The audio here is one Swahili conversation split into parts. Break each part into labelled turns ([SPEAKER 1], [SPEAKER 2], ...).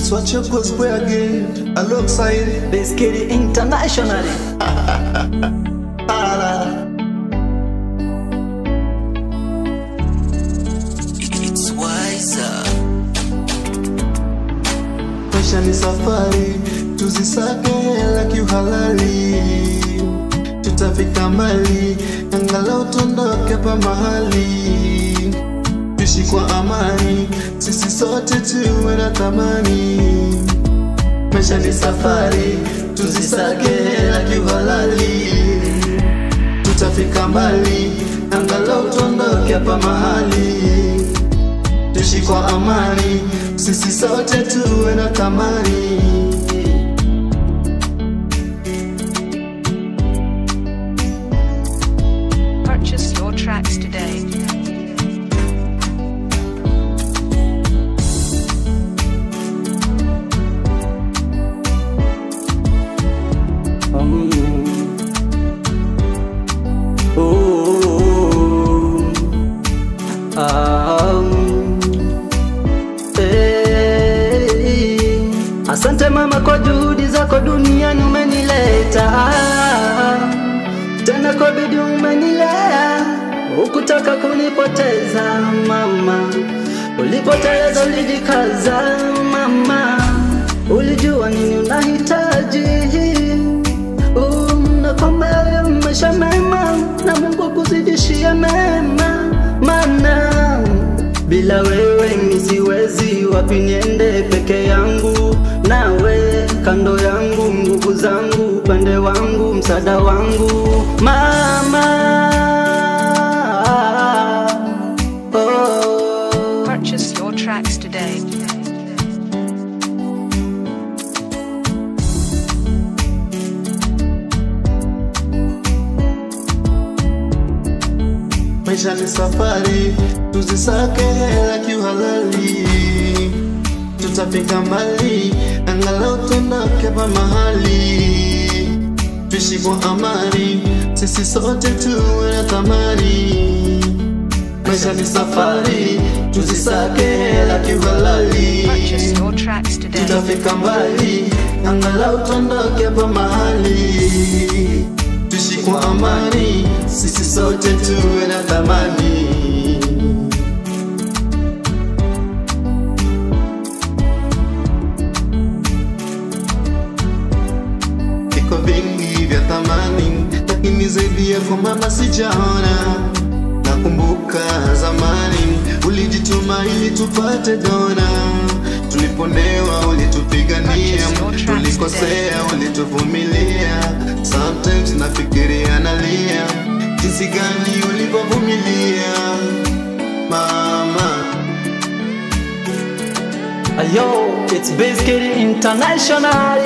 [SPEAKER 1] Swatch your gospel again, alongside
[SPEAKER 2] Bizkid International.
[SPEAKER 3] It's wiser.
[SPEAKER 1] Maisha ni safari, tuzisake hela kiuhalali. Tutafika mbali, angalau tuondoke pa mahali. Tuishi kwa amani, sisi sote tuwe na thamani. Maisha ni safari, tuzisake hela kiuhalali. Tutafika mbali, angalau tuondoke pa mahali. Tuishi kwa amani, sisi sote tuwe na thamani.
[SPEAKER 4] Purchase your tracks today.
[SPEAKER 2] Asante mama kwa juhudi zako duniani umenileta. Tena kwa bidii umenilea. Hukutaka kunipoteza mama. Ulipoteleza ulijikaza mama. Ulijua nini unahitaji. Na kwamba maisha mema na Mungu kuzidishia mema. Maana bila wewe mimi siwezi, wapi niende peke yangu. Nawe kando yangu, nguvu zangu, upande wangu, msaada wangu mama.
[SPEAKER 4] Purchase your tracks today.
[SPEAKER 1] Maisha ni safari, tuzisake hela kiuhalali. Tutafika mbali, angalau tuondoke pa mahali. Tuishi kwa amani, sisi sote tuwe na thamani. Maisha ni safari, tuzisake hela kiuhalali.
[SPEAKER 4] Purchase your tracks today.
[SPEAKER 1] Tutafika mbali, angalau tuondoke pa mahali. Tuishi kwa amani, sisi sote tuwe na thamani. Viko vingi vya thamani, lakini zaidi yako mama sijaona. Nakumbuka zamani, ulijituma ili tupate dona. Tuliponewa ulitupigania, tulikosea ulituvumilia. Sometimes nafikiria nalia, jinsi gani ulipovumilia mama.
[SPEAKER 2] Yo, it's Bizkid International.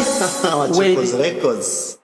[SPEAKER 1] Records.